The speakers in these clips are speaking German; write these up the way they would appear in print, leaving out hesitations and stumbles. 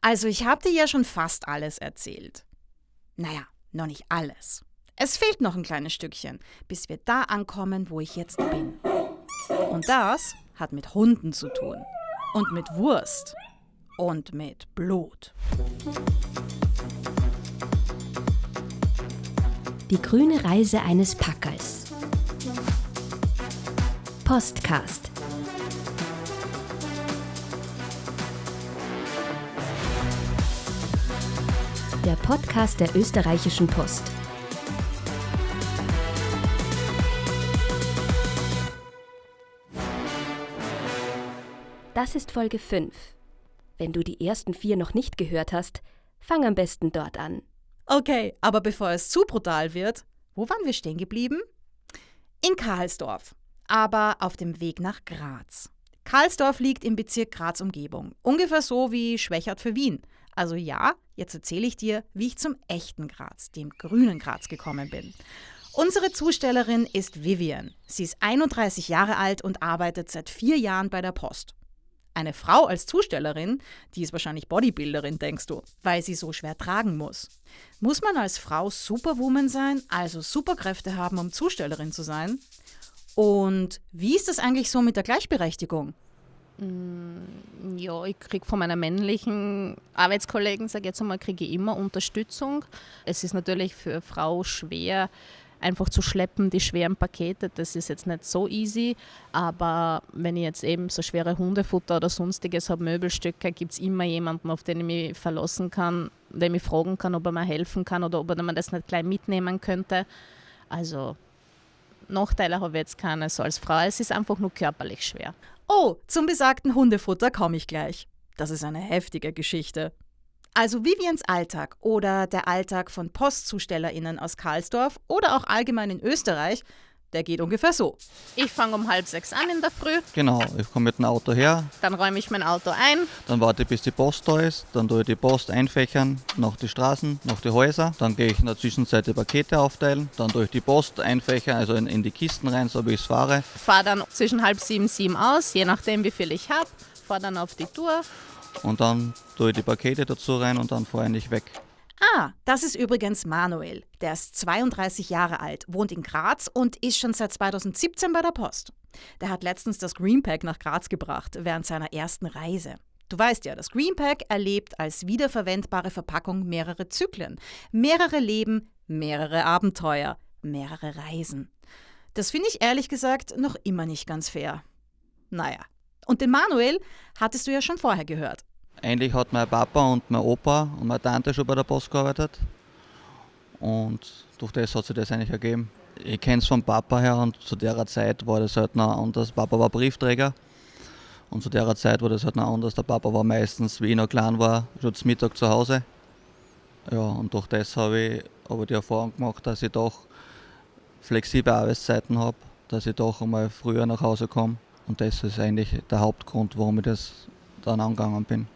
Also ich habe dir ja schon fast alles erzählt. Naja, noch nicht alles. Es fehlt noch ein kleines Stückchen, bis wir da ankommen, wo ich jetzt bin. Und das hat mit Hunden zu tun. Und mit Wurst. Und mit Blut. Die grüne Reise eines Packers. Postcast. Der Podcast der Österreichischen Post. Das ist Folge 5. Wenn du die ersten 4 noch nicht gehört hast, fang am besten dort an. Okay, aber bevor es zu brutal wird, wo waren wir stehen geblieben? In Karlsdorf, aber auf dem Weg nach Graz. Karlsdorf liegt im Bezirk Graz-Umgebung, ungefähr so wie Schwechat für Wien. Also ja, jetzt erzähle ich dir, wie ich zum echten Graz, dem grünen Graz, gekommen bin. Unsere Zustellerin ist Vivian. Sie ist 31 Jahre alt und arbeitet seit 4 Jahren bei der Post. Eine Frau als Zustellerin, die ist wahrscheinlich Bodybuilderin, denkst du, weil sie so schwer tragen muss. Muss man als Frau Superwoman sein, also Superkräfte haben, um Zustellerin zu sein? Und wie ist das eigentlich so mit der Gleichberechtigung? Ja, ich kriege von meinen männlichen Arbeitskollegen, sage ich jetzt einmal, kriege ich immer Unterstützung. Es ist natürlich für eine Frau schwer, einfach zu schleppen, die schweren Pakete, das ist jetzt nicht so easy, aber wenn ich jetzt eben so schwere Hundefutter oder sonstiges habe, Möbelstücke, gibt es immer jemanden, auf den ich mich verlassen kann, den ich fragen kann, ob er mir helfen kann oder ob er mir das nicht gleich mitnehmen könnte. Also Nachteile habe ich jetzt keine so als Frau, es ist einfach nur körperlich schwer. Oh, zum besagten Hundefutter komme ich gleich. Das ist eine heftige Geschichte. Also Vivians Alltag oder der Alltag von PostzustellerInnen aus Karlsdorf oder auch allgemein in Österreich, der geht ungefähr so. Ich fange um 5:30 an in der Früh. Genau, ich komme mit dem Auto her. Dann räume ich mein Auto ein. Dann warte ich, bis die Post da ist. Dann tue ich die Post einfächern, nach die Straßen, nach die Häuser. Dann gehe ich in der Zwischenzeit die Pakete aufteilen. Dann tue ich die Post einfächern, also in die Kisten rein, so wie ich es fahre. Fahre dann zwischen 6:30, 7 aus, je nachdem wie viel ich habe. Fahre dann auf die Tour. Und dann tue ich die Pakete dazu rein und dann fahre ich weg. Ah, das ist übrigens Manuel. Der ist 32 Jahre alt, wohnt in Graz und ist schon seit 2017 bei der Post. Der hat letztens das Greenpack nach Graz gebracht, während seiner ersten Reise. Du weißt ja, das Greenpack erlebt als wiederverwendbare Verpackung mehrere Zyklen, mehrere Leben, mehrere Abenteuer, mehrere Reisen. Das finde ich ehrlich gesagt noch immer nicht ganz fair. Naja, und den Manuel hattest du ja schon vorher gehört. Eigentlich hat mein Papa und mein Opa und meine Tante schon bei der Post gearbeitet. Und durch das hat sich das eigentlich ergeben. Ich kenne es vom Papa her und zu der Zeit war das halt noch anders. Papa war Briefträger und zu der Zeit war das halt noch anders. Der Papa war meistens, wie ich noch klein war, schon zum Mittag zu Hause. Ja, und durch das habe ich aber die Erfahrung gemacht, dass ich doch flexible Arbeitszeiten habe, dass ich doch einmal früher nach Hause komme. Und das ist eigentlich der Hauptgrund, warum ich das dann angegangen bin.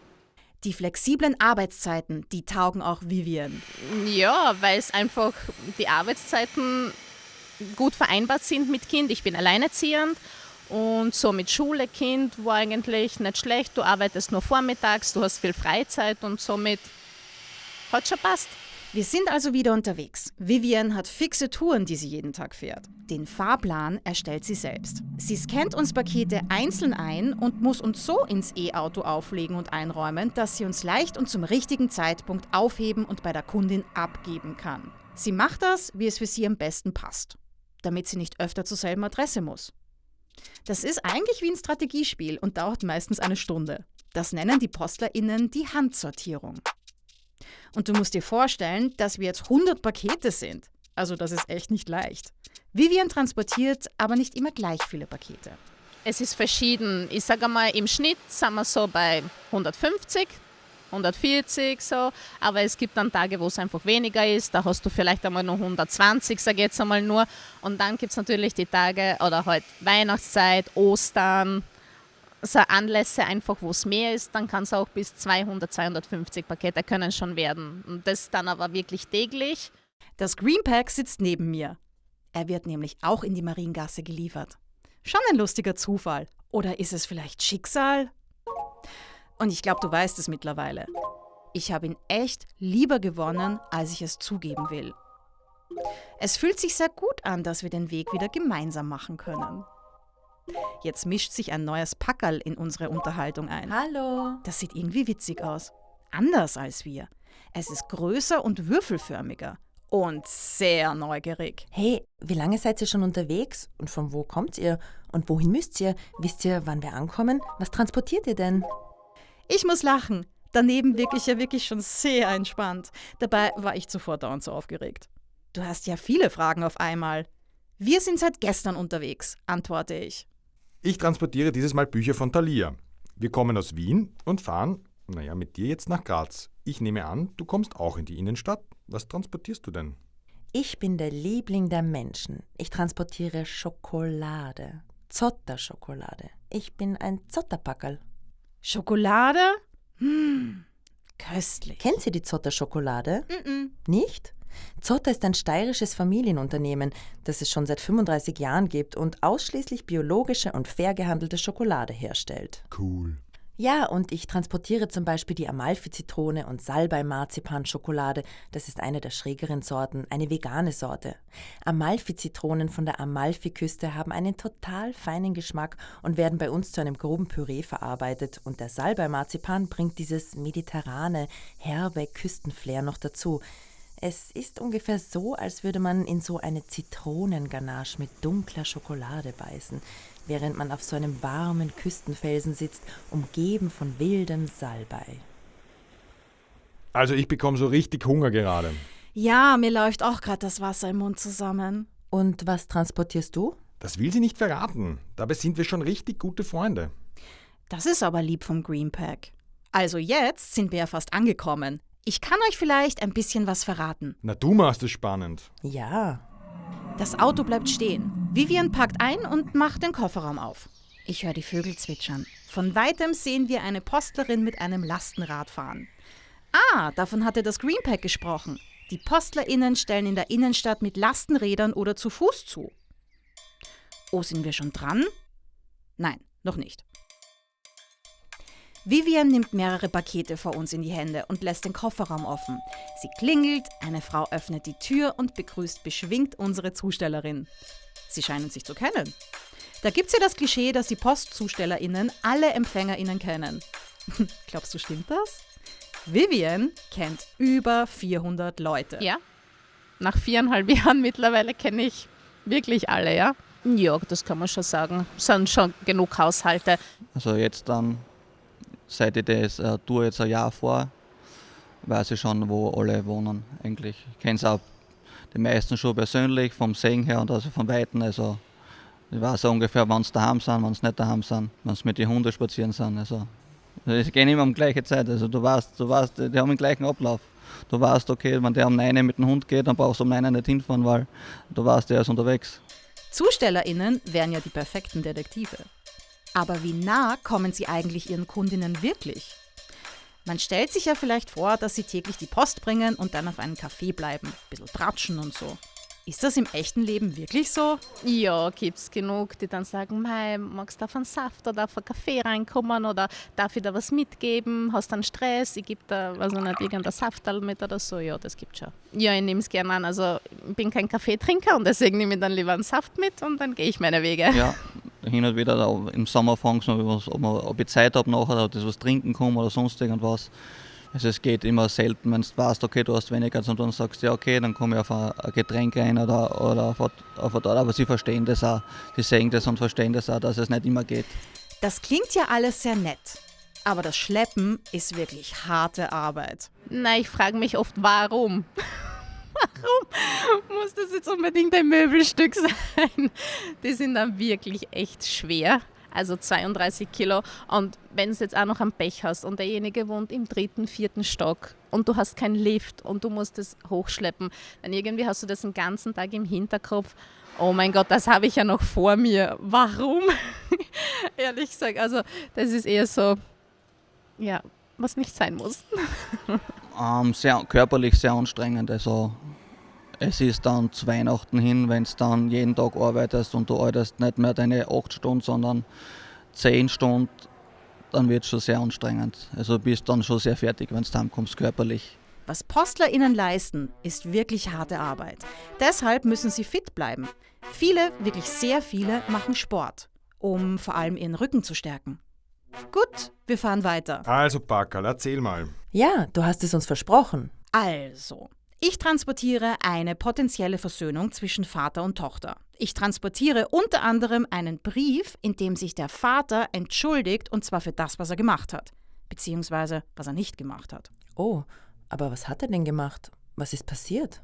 Die flexiblen Arbeitszeiten, die taugen auch Vivian. Ja, weil es einfach die Arbeitszeiten gut vereinbart sind mit Kind. Ich bin alleinerziehend und so mit Schule, Kind war eigentlich nicht schlecht. Du arbeitest nur vormittags, du hast viel Freizeit und somit hat schon passt. Wir sind also wieder unterwegs. Vivian hat fixe Touren, die sie jeden Tag fährt. Den Fahrplan erstellt sie selbst. Sie scannt uns Pakete einzeln ein und muss uns so ins E-Auto auflegen und einräumen, dass sie uns leicht und zum richtigen Zeitpunkt aufheben und bei der Kundin abgeben kann. Sie macht das, wie es für sie am besten passt, damit sie nicht öfter zur selben Adresse muss. Das ist eigentlich wie ein Strategiespiel und dauert meistens eine Stunde. Das nennen die PostlerInnen die Handsortierung. Und du musst dir vorstellen, dass wir jetzt 100 Pakete sind. Also das ist echt nicht leicht. Vivian transportiert aber nicht immer gleich viele Pakete. Es ist verschieden. Ich sage mal, im Schnitt sind wir so bei 150, 140 so. Aber es gibt dann Tage, wo es einfach weniger ist. Da hast du vielleicht einmal nur 120, sage ich jetzt einmal nur. Und dann gibt es natürlich die Tage oder halt Weihnachtszeit, Ostern, so Anlässe einfach, wo es mehr ist, dann kann es auch bis 200, 250 Pakete können schon werden. Und das dann aber wirklich täglich. Das Greenpack sitzt neben mir. Er wird nämlich auch in die Mariengasse geliefert. Schon ein lustiger Zufall. Oder ist es vielleicht Schicksal? Und ich glaube, du weißt es mittlerweile. Ich habe ihn echt lieber gewonnen, als ich es zugeben will. Es fühlt sich sehr gut an, dass wir den Weg wieder gemeinsam machen können. Jetzt mischt sich ein neues Packerl in unsere Unterhaltung ein. Hallo. Das sieht irgendwie witzig aus. Anders als wir. Es ist größer und würfelförmiger. Und sehr neugierig. Hey, wie lange seid ihr schon unterwegs? Und von wo kommt ihr? Und wohin müsst ihr? Wisst ihr, wann wir ankommen? Was transportiert ihr denn? Ich muss lachen. Daneben wirklich schon sehr entspannt. Dabei war ich zuvor dauernd so aufgeregt. Du hast ja viele Fragen auf einmal. Wir sind seit gestern unterwegs, antworte ich. Ich transportiere dieses Mal Bücher von Thalia. Wir kommen aus Wien und fahren, mit dir jetzt nach Graz. Ich nehme an, du kommst auch in die Innenstadt. Was transportierst du denn? Ich bin der Liebling der Menschen. Ich transportiere Schokolade. Zotter-Schokolade. Ich bin ein Zotterpackerl. Schokolade? Köstlich. Kennt ihr die Zotter-Schokolade? Mm-mm. Nicht? Zotter ist ein steirisches Familienunternehmen, das es schon seit 35 Jahren gibt und ausschließlich biologische und fair gehandelte Schokolade herstellt. Cool. Ja, und ich transportiere zum Beispiel die Amalfi-Zitrone und Salbei-Marzipan-Schokolade. Das ist eine der schrägeren Sorten, eine vegane Sorte. Amalfi-Zitronen von der Amalfi-Küste haben einen total feinen Geschmack und werden bei uns zu einem groben Püree verarbeitet. Und der Salbei-Marzipan bringt dieses mediterrane, herbe Küstenflair noch dazu. Es ist ungefähr so, als würde man in so eine Zitronenganache mit dunkler Schokolade beißen, während man auf so einem warmen Küstenfelsen sitzt, umgeben von wildem Salbei. Also ich bekomme so richtig Hunger gerade. Ja, mir läuft auch gerade das Wasser im Mund zusammen. Und was transportierst du? Das will sie nicht verraten. Dabei sind wir schon richtig gute Freunde. Das ist aber lieb vom Greenpack. Also jetzt sind wir ja fast angekommen. Ich kann euch vielleicht ein bisschen was verraten. Na, du machst es spannend. Ja. Das Auto bleibt stehen. Vivian packt ein und macht den Kofferraum auf. Ich höre die Vögel zwitschern. Von weitem sehen wir eine Postlerin mit einem Lastenrad fahren. Ah, davon hatte das Greenpack gesprochen. Die PostlerInnen stellen in der Innenstadt mit Lastenrädern oder zu Fuß zu. Oh, sind wir schon dran? Nein, noch nicht. Vivian nimmt mehrere Pakete vor uns in die Hände und lässt den Kofferraum offen. Sie klingelt, eine Frau öffnet die Tür und begrüßt beschwingt unsere Zustellerin. Sie scheinen sich zu kennen. Da gibt's ja das Klischee, dass die PostzustellerInnen alle EmpfängerInnen kennen. Glaubst du, stimmt das? Vivian kennt über 400 Leute. Ja, nach 4,5 Jahren mittlerweile kenne ich wirklich alle, ja. Ja, das kann man schon sagen. Es sind schon genug Haushalte. Also jetzt dann, seit ich das Tour jetzt ein Jahr vor, weiß ich schon, wo alle wohnen eigentlich. Ich kenne es auch die meisten schon persönlich, vom Sehen her und also von Weitem. Also ich weiß auch ungefähr, wann sie daheim sind, wann sie nicht daheim sind, wann sie mit den Hunden spazieren sind. Also die gehen immer um gleiche Zeit. Also du weißt, die haben den gleichen Ablauf. Du weißt, okay, wenn der um 9 mit dem Hund geht, dann brauchst du um 9 nicht hinfahren, weil du weißt, der ist unterwegs. ZustellerInnen wären ja die perfekten Detektive. Aber wie nah kommen sie eigentlich ihren Kundinnen wirklich? Man stellt sich ja vielleicht vor, dass sie täglich die Post bringen und dann auf einen Café bleiben, ein bisschen tratschen und so. Ist das im echten Leben wirklich so? Ja, gibt's genug, die dann sagen, mei, magst du auf einen Saft oder auf einen Kaffee reinkommen oder darf ich da was mitgeben? Hast du einen Stress? Ich gebe da, weiß ich nicht, irgendein Saftal mit oder so. Ja, das gibt's schon. Ja, ich nehme es gerne an. Also ich bin kein Kaffeetrinker und deswegen nehme ich dann lieber einen Saft mit und dann gehe ich meine Wege. Ja, hin und wieder im Sommer fragen sie mich, ob ich Zeit habe nachher, ob ich was trinken kann oder sonst irgendwas. Also es geht immer selten, wenn du weißt, okay, du hast weniger und dann sagst du, ja okay, dann komme ich auf ein Getränk rein oder auf dort. Aber sie verstehen das auch, sie sehen das und verstehen das auch, dass es nicht immer geht. Das klingt ja alles sehr nett. Aber das Schleppen ist wirklich harte Arbeit. Na, ich frage mich oft, warum? Warum muss das jetzt unbedingt ein Möbelstück sein? Die sind dann wirklich echt schwer. Also 32 Kilo. Und wenn du jetzt auch noch einen Pech hast und derjenige wohnt im 3., 4. Stock und du hast keinen Lift und du musst es hochschleppen, dann irgendwie hast du das den ganzen Tag im Hinterkopf. Oh mein Gott, das habe ich ja noch vor mir. Warum? Ehrlich gesagt, also das ist eher so, ja, was nicht sein muss. Sehr körperlich sehr anstrengend. Also es ist dann zu Weihnachten hin, wenn du dann jeden Tag arbeitest und du arbeitest nicht mehr deine 8 Stunden, sondern 10 Stunden dann wird es schon sehr anstrengend. Also bist dann schon sehr fertig, wenn du heimkommst körperlich. Was PostlerInnen leisten, ist wirklich harte Arbeit. Deshalb müssen sie fit bleiben. Viele, wirklich sehr viele, machen Sport, um vor allem ihren Rücken zu stärken. Gut, wir fahren weiter. Also Packerl, erzähl mal. Ja, du hast es uns versprochen. Also, ich transportiere eine potenzielle Versöhnung zwischen Vater und Tochter. Ich transportiere unter anderem einen Brief, in dem sich der Vater entschuldigt, und zwar für das, was er gemacht hat, beziehungsweise was er nicht gemacht hat. Oh, aber was hat er denn gemacht? Was ist passiert?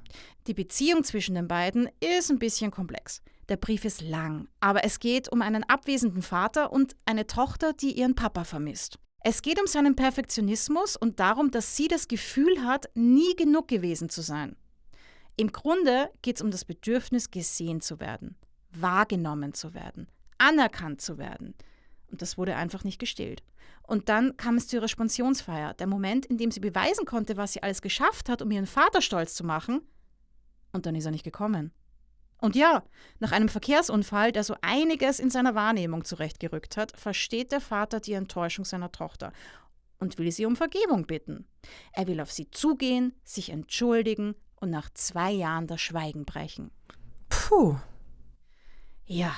Die Beziehung zwischen den beiden ist ein bisschen komplex. Der Brief ist lang, aber es geht um einen abwesenden Vater und eine Tochter, die ihren Papa vermisst. Es geht um seinen Perfektionismus und darum, dass sie das Gefühl hat, nie genug gewesen zu sein. Im Grunde geht es um das Bedürfnis, gesehen zu werden, wahrgenommen zu werden, anerkannt zu werden. Und das wurde einfach nicht gestillt. Und dann kam es zu ihrer Spensionsfeier, der Moment, in dem sie beweisen konnte, was sie alles geschafft hat, um ihren Vater stolz zu machen. Und dann ist er nicht gekommen. Und ja, nach einem Verkehrsunfall, der so einiges in seiner Wahrnehmung zurechtgerückt hat, versteht der Vater die Enttäuschung seiner Tochter und will sie um Vergebung bitten. Er will auf sie zugehen, sich entschuldigen und nach 2 Jahren das Schweigen brechen. Puh. Ja,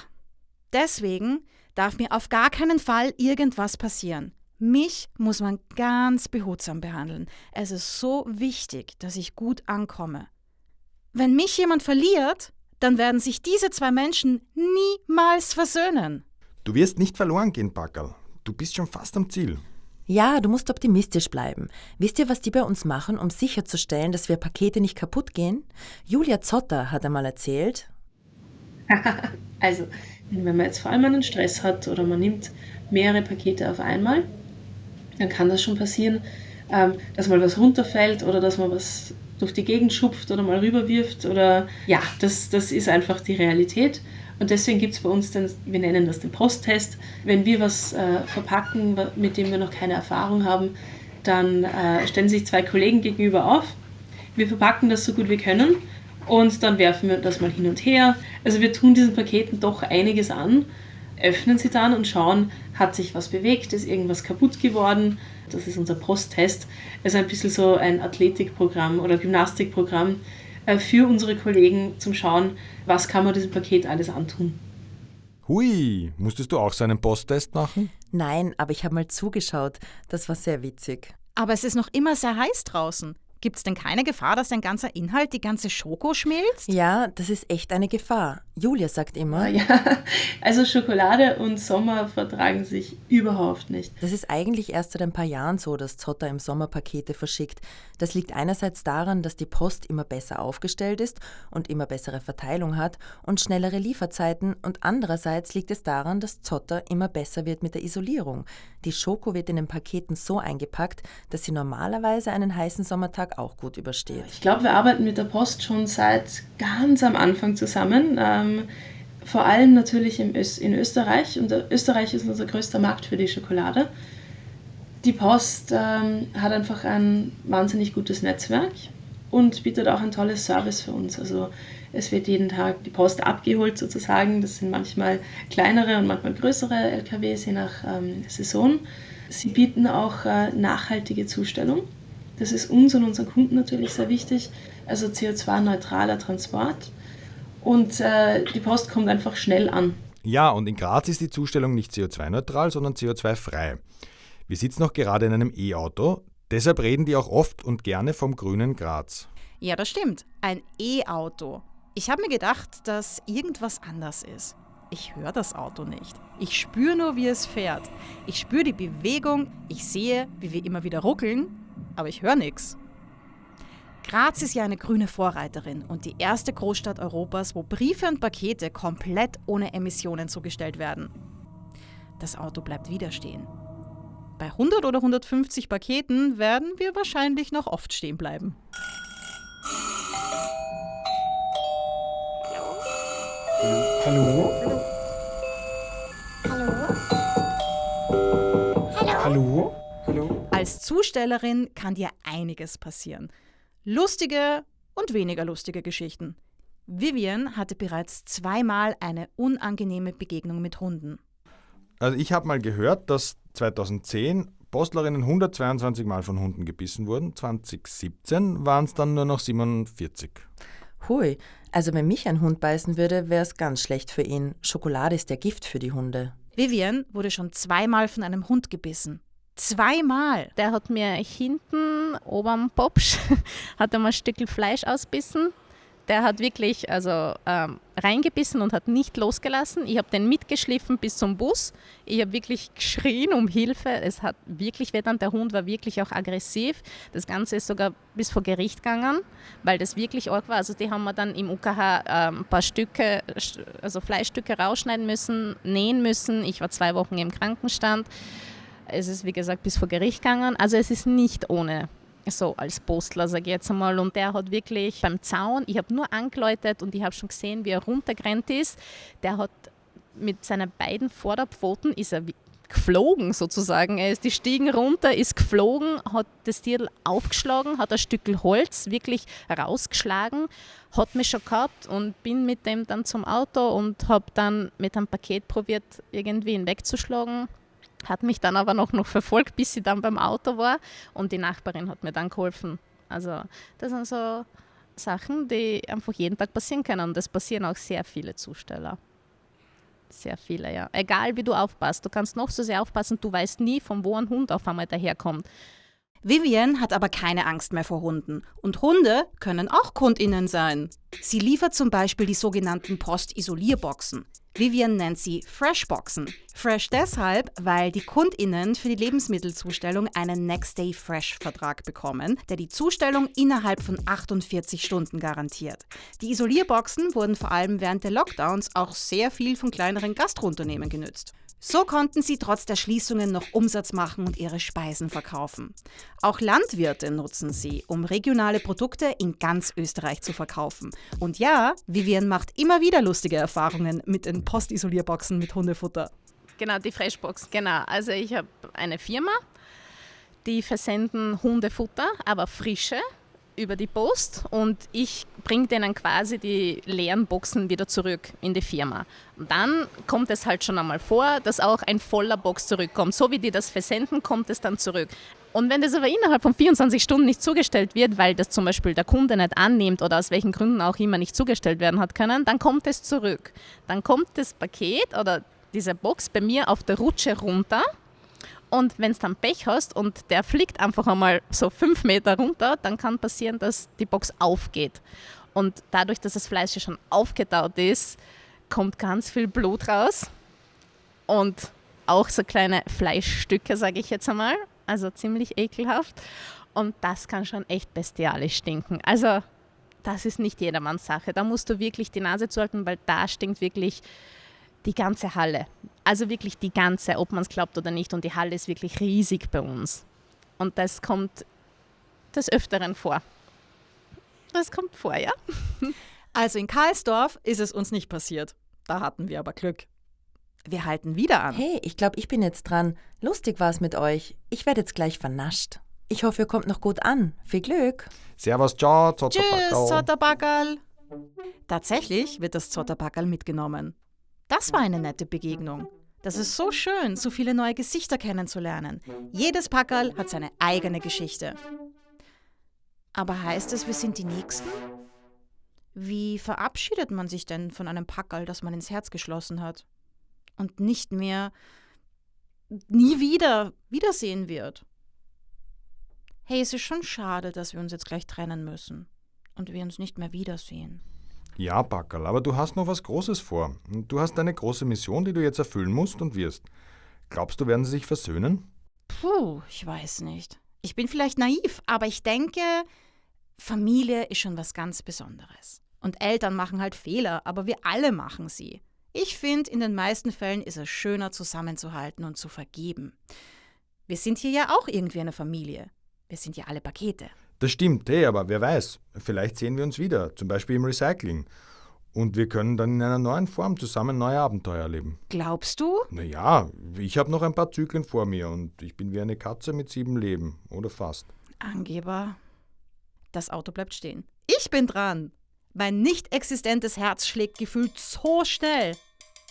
deswegen darf mir auf gar keinen Fall irgendwas passieren. Mich muss man ganz behutsam behandeln. Es ist so wichtig, dass ich gut ankomme. Wenn mich jemand verliert, dann werden sich diese 2 Menschen niemals versöhnen. Du wirst nicht verloren gehen, Packerl. Du bist schon fast am Ziel. Ja, du musst optimistisch bleiben. Wisst ihr, was die bei uns machen, um sicherzustellen, dass wir Pakete nicht kaputt gehen? Julia Zotter hat einmal erzählt. Also, wenn man jetzt vor allem einen Stress hat oder man nimmt mehrere Pakete auf einmal, dann kann das schon passieren, dass mal was runterfällt oder dass man was durch die Gegend schupft oder mal rüberwirft oder ja, das ist einfach die Realität. Und deswegen gibt es bei uns wir nennen das den Posttest. Wenn wir was verpacken, mit dem wir noch keine Erfahrung haben, dann stellen sich 2 Kollegen gegenüber auf. Wir verpacken das so gut wir können und dann werfen wir das mal hin und her. Also wir tun diesen Paketen doch einiges an, öffnen sie dann und schauen, hat sich was bewegt, ist irgendwas kaputt geworden. Das ist unser Posttest. Es ist ein bisschen so ein Athletikprogramm oder Gymnastikprogramm für unsere Kollegen zum Schauen, was kann man diesem Paket alles antun. Hui, musstest du auch so einen Posttest machen? Nein, aber ich habe mal zugeschaut. Das war sehr witzig. Aber es ist noch immer sehr heiß draußen. Gibt es denn keine Gefahr, dass dein ganzer Inhalt, die ganze Schoko schmilzt? Ja, das ist echt eine Gefahr. Julia sagt immer, Ja, also Schokolade und Sommer vertragen sich überhaupt nicht. das ist eigentlich erst seit ein paar Jahren so, dass Zotter im Sommer Pakete verschickt. Das liegt einerseits daran, dass die Post immer besser aufgestellt ist und immer bessere Verteilung hat und schnellere Lieferzeiten, und andererseits liegt es daran, dass Zotter immer besser wird mit der Isolierung. Die Schoko wird in den Paketen so eingepackt, dass sie normalerweise einen heißen Sommertag auch gut übersteht. Ich glaube, wir arbeiten mit der Post schon seit ganz am Anfang zusammen. Vor allem natürlich in Österreich. Und Österreich ist unser größter Markt für die Schokolade. Die Post hat einfach ein wahnsinnig gutes Netzwerk und bietet auch ein tolles Service für uns. Also es wird jeden Tag die Post abgeholt sozusagen. Das sind manchmal kleinere und manchmal größere LKWs, je nach Saison. Sie bieten auch nachhaltige Zustellung. Das ist uns und unseren Kunden natürlich sehr wichtig. Also CO2-neutraler Transport. Und die Post kommt einfach schnell an. Ja, und in Graz ist die Zustellung nicht CO2-neutral, sondern CO2-frei. Wir sitzen noch gerade in einem E-Auto, deshalb reden die auch oft und gerne vom grünen Graz. Ja, das stimmt. Ein E-Auto. Ich habe mir gedacht, dass irgendwas anders ist. Ich höre das Auto nicht. Ich spüre nur, wie es fährt. Ich spüre die Bewegung, ich sehe, wie wir immer wieder ruckeln, aber ich höre nichts. Graz ist ja eine grüne Vorreiterin und die erste Großstadt Europas, wo Briefe und Pakete komplett ohne Emissionen zugestellt werden. Das Auto bleibt wieder stehen. Bei 100 oder 150 Paketen werden wir wahrscheinlich noch oft stehen bleiben. Hallo? Hallo? Hallo? Als Zustellerin kann dir einiges passieren. Lustige und weniger lustige Geschichten. Vivian hatte bereits 2-mal eine unangenehme Begegnung mit Hunden. Also ich habe mal gehört, dass 2010 Postlerinnen 122 Mal von Hunden gebissen wurden, 2017 waren es dann nur noch 47. Hui, also wenn mich ein Hund beißen würde, wäre es ganz schlecht für ihn. Schokolade ist ja Gift für die Hunde. Vivian wurde schon 2-mal von einem Hund gebissen. 2-mal! Der hat mir hinten oberm Popsch hat er mal ein Stück Fleisch ausbissen. Der hat wirklich reingebissen und hat nicht losgelassen. Ich habe den mitgeschliffen bis zum Bus. Ich habe wirklich geschrien um Hilfe. Es hat wirklich wehgetan. Der Hund war wirklich auch aggressiv. Das Ganze ist sogar bis vor Gericht gegangen, weil das wirklich arg war. Also die haben wir dann im UKH ein paar Stücke, also Fleischstücke rausschneiden müssen, nähen müssen. Ich war 2 Wochen im Krankenstand. Es ist, wie gesagt, bis vor Gericht gegangen. Also es ist nicht ohne. So als Postler, sage ich jetzt einmal. Und der hat wirklich beim Zaun, ich habe nur angeläutet und ich habe schon gesehen, wie er runtergerannt ist. Der hat mit seinen beiden Vorderpfoten, ist er geflogen sozusagen. Er ist die Stiegen runter, ist geflogen, hat das Tier aufgeschlagen, hat ein Stück Holz wirklich rausgeschlagen, hat mich schon gehabt und bin mit dem dann zum Auto und habe dann mit einem Paket probiert, irgendwie ihn wegzuschlagen. Hat mich dann aber noch verfolgt, bis sie dann beim Auto war und die Nachbarin hat mir dann geholfen. Also das sind so Sachen, die einfach jeden Tag passieren können und das passieren auch sehr viele Zusteller. Sehr viele, ja. Egal wie du aufpasst, du kannst noch so sehr aufpassen, du weißt nie, von wo ein Hund auf einmal daherkommt. Vivian hat aber keine Angst mehr vor Hunden. Und Hunde können auch KundInnen sein. Sie liefert zum Beispiel die sogenannten Postisolierboxen. Vivian nennt sie Freshboxen. Fresh deshalb, weil die KundInnen für die Lebensmittelzustellung einen Next-Day-Fresh-Vertrag bekommen, der die Zustellung innerhalb von 48 Stunden garantiert. Die Isolierboxen wurden vor allem während der Lockdowns auch sehr viel von kleineren Gastrounternehmen genützt. So konnten sie trotz der Schließungen noch Umsatz machen und ihre Speisen verkaufen. Auch Landwirte nutzen sie, um regionale Produkte in ganz Österreich zu verkaufen. Und ja, Vivian macht immer wieder lustige Erfahrungen mit den Postisolierboxen mit Hundefutter. Genau, die Freshbox, genau. Also ich habe eine Firma, die versenden Hundefutter, aber frische, über die Post und ich bringe denen quasi die leeren Boxen wieder zurück in die Firma. Und dann kommt es halt schon einmal vor, dass auch ein voller Box zurückkommt. So wie die das versenden, kommt es dann zurück. Und wenn das aber innerhalb von 24 Stunden nicht zugestellt wird, weil das zum Beispiel der Kunde nicht annimmt oder aus welchen Gründen auch immer nicht zugestellt werden hat können, dann kommt es zurück. Dann kommt das Paket oder diese Box bei mir auf der Rutsche runter. Und wenn du dann Pech hast und der fliegt einfach einmal so 5 Meter runter, dann kann passieren, dass die Box aufgeht. Und dadurch, dass das Fleisch ja schon aufgetaut ist, kommt ganz viel Blut raus und auch so kleine Fleischstücke, sage ich jetzt einmal, also ziemlich ekelhaft. Und das kann schon echt bestialisch stinken. Also das ist nicht jedermanns Sache. Da musst du wirklich die Nase zuhalten, weil da stinkt wirklich die ganze Halle. Also wirklich die ganze, ob man es glaubt oder nicht. Und die Halle ist wirklich riesig bei uns. Und das kommt des Öfteren vor. Das kommt vor, ja. Also in Karlsdorf ist es uns nicht passiert. Da hatten wir aber Glück. Wir halten wieder an. Hey, ich glaube, ich bin jetzt dran. Lustig war's mit euch. Ich werde jetzt gleich vernascht. Ich hoffe, ihr kommt noch gut an. Viel Glück. Servus, ciao, Tschüss, Zotterbackerl. Zotterbackerl. Tatsächlich wird das Zotterbackerl mitgenommen. Das war eine nette Begegnung. Das ist so schön, so viele neue Gesichter kennenzulernen. Jedes Packerl hat seine eigene Geschichte. Aber heißt es, wir sind die Nächsten? Wie verabschiedet man sich denn von einem Packerl, das man ins Herz geschlossen hat? Und nicht mehr, nie wieder wiedersehen wird? Hey, es ist schon schade, dass wir uns jetzt gleich trennen müssen und wir uns nicht mehr wiedersehen. Ja, Packerl, aber du hast noch was Großes vor. Du hast eine große Mission, die du jetzt erfüllen musst und wirst. Glaubst du, werden sie sich versöhnen? Puh, ich weiß nicht. Ich bin vielleicht naiv, aber ich denke, Familie ist schon was ganz Besonderes. Und Eltern machen halt Fehler, aber wir alle machen sie. Ich finde, in den meisten Fällen ist es schöner, zusammenzuhalten und zu vergeben. Wir sind hier ja auch irgendwie eine Familie. Wir sind ja alle Pakete. Das stimmt, aber wer weiß, vielleicht sehen wir uns wieder, zum Beispiel im Recycling. Und wir können dann in einer neuen Form zusammen neue Abenteuer erleben. Glaubst du? Naja, ich habe noch ein paar Zyklen vor mir und ich bin wie eine Katze mit 7 Leben, oder fast. Angeber. Das Auto bleibt stehen. Ich bin dran. Mein nicht existentes Herz schlägt gefühlt so schnell.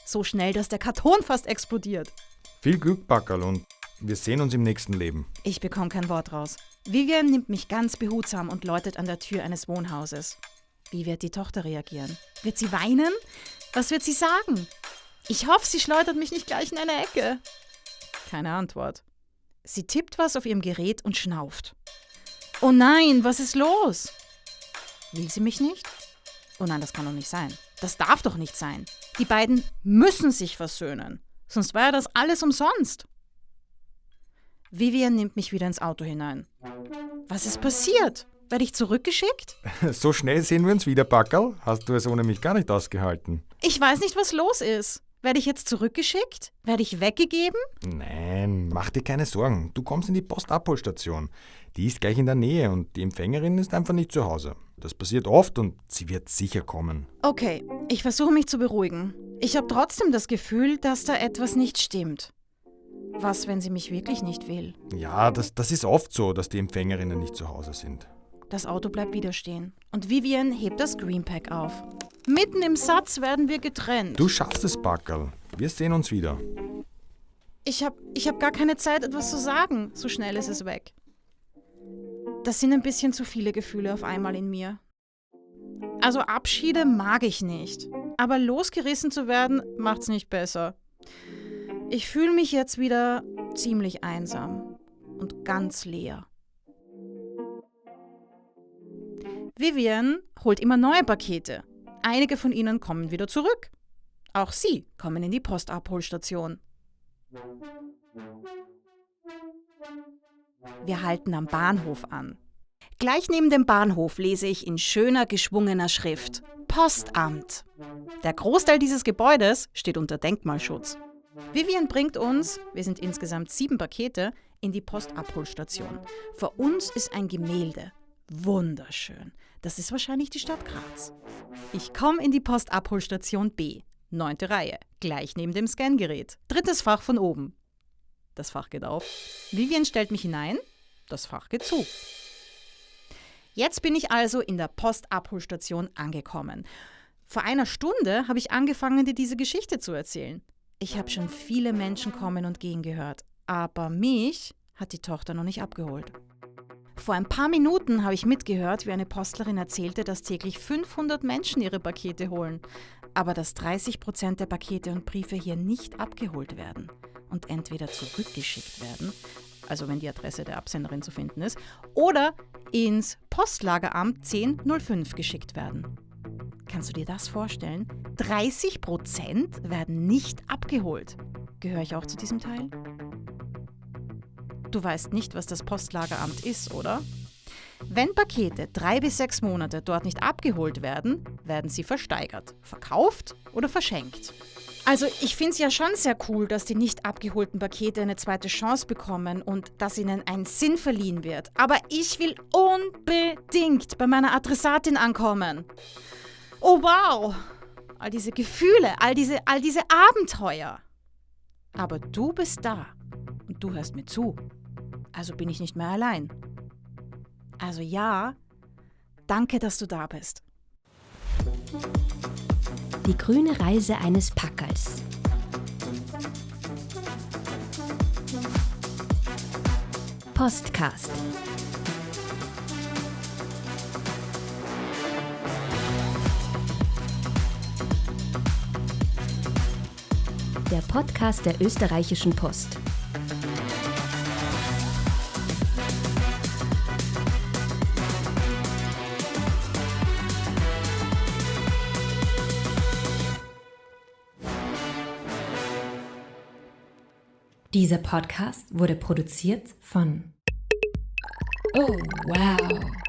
So schnell, dass der Karton fast explodiert. Viel Glück, Packerl, und Wir sehen uns im nächsten Leben. Ich bekomme kein Wort raus. Vivian nimmt mich ganz behutsam und läutet an der Tür eines Wohnhauses. Wie wird die Tochter reagieren? Wird sie weinen? Was wird sie sagen? Ich hoffe, sie schleudert mich nicht gleich in eine Ecke. Keine Antwort. Sie tippt was auf ihrem Gerät und schnauft. Oh nein, was ist los? Will sie mich nicht? Oh nein, das kann doch nicht sein. Das darf doch nicht sein. Die beiden müssen sich versöhnen. Sonst war ja das alles umsonst. Vivian nimmt mich wieder ins Auto hinein. Was ist passiert? Werde ich zurückgeschickt? So schnell sehen wir uns wieder, Packerl. Hast du es ohne mich gar nicht ausgehalten? Ich weiß nicht, was los ist. Werde ich jetzt zurückgeschickt? Werde ich weggegeben? Nein, mach dir keine Sorgen. Du kommst in die Postabholstation. Die ist gleich in der Nähe und die Empfängerin ist einfach nicht zu Hause. Das passiert oft und sie wird sicher kommen. Okay, ich versuche mich zu beruhigen. Ich habe trotzdem das Gefühl, dass da etwas nicht stimmt. Was, wenn sie mich wirklich nicht will? Ja, das ist oft so, dass die Empfängerinnen nicht zu Hause sind. Das Auto bleibt wieder stehen und Vivian hebt das Greenpack auf. Mitten im Satz werden wir getrennt. Du schaffst es, Packerl. Wir sehen uns wieder. Ich hab gar keine Zeit, etwas zu sagen. So schnell ist es weg. Das sind ein bisschen zu viele Gefühle auf einmal in mir. Also Abschiede mag ich nicht. Aber losgerissen zu werden, macht's nicht besser. Ich fühle mich jetzt wieder ziemlich einsam und ganz leer. Vivian holt immer neue Pakete. Einige von ihnen kommen wieder zurück. Auch sie kommen in die Postabholstation. Wir halten am Bahnhof an. Gleich neben dem Bahnhof lese ich in schöner, geschwungener Schrift: Postamt. Der Großteil dieses Gebäudes steht unter Denkmalschutz. Vivian bringt uns, wir sind insgesamt 7 Pakete, in die Postabholstation. Vor uns ist ein Gemälde. Wunderschön. Das ist wahrscheinlich die Stadt Graz. Ich komme in die Postabholstation B, 9. Reihe, gleich neben dem Scangerät. 3. Fach von oben. Das Fach geht auf. Vivian stellt mich hinein. Das Fach geht zu. Jetzt bin ich also in der Postabholstation angekommen. Vor einer Stunde habe ich angefangen, dir diese Geschichte zu erzählen. Ich habe schon viele Menschen kommen und gehen gehört, aber mich hat die Tochter noch nicht abgeholt. Vor ein paar Minuten habe ich mitgehört, wie eine Postlerin erzählte, dass täglich 500 Menschen ihre Pakete holen, aber dass 30% der Pakete und Briefe hier nicht abgeholt werden und entweder zurückgeschickt werden, also wenn die Adresse der Absenderin zu finden ist, oder ins Postlageramt 1005 geschickt werden. Kannst du dir das vorstellen? 30% werden nicht abgeholt. Gehöre ich auch zu diesem Teil? Du weißt nicht, was das Postlageramt ist, oder? Wenn Pakete 3 bis 6 Monate dort nicht abgeholt werden, werden sie versteigert, verkauft oder verschenkt. Also ich finde es ja schon sehr cool, dass die nicht abgeholten Pakete eine zweite Chance bekommen und dass ihnen ein Sinn verliehen wird. Aber ich will unbedingt bei meiner Adressatin ankommen. Oh wow! All diese Gefühle, all diese Abenteuer. Aber du bist da und du hörst mir zu. Also bin ich nicht mehr allein. Also ja, danke, dass du da bist. Die grüne Reise eines Packerls. Postcast. Der Podcast der Österreichischen Post. Dieser Podcast wurde produziert von Oh, wow.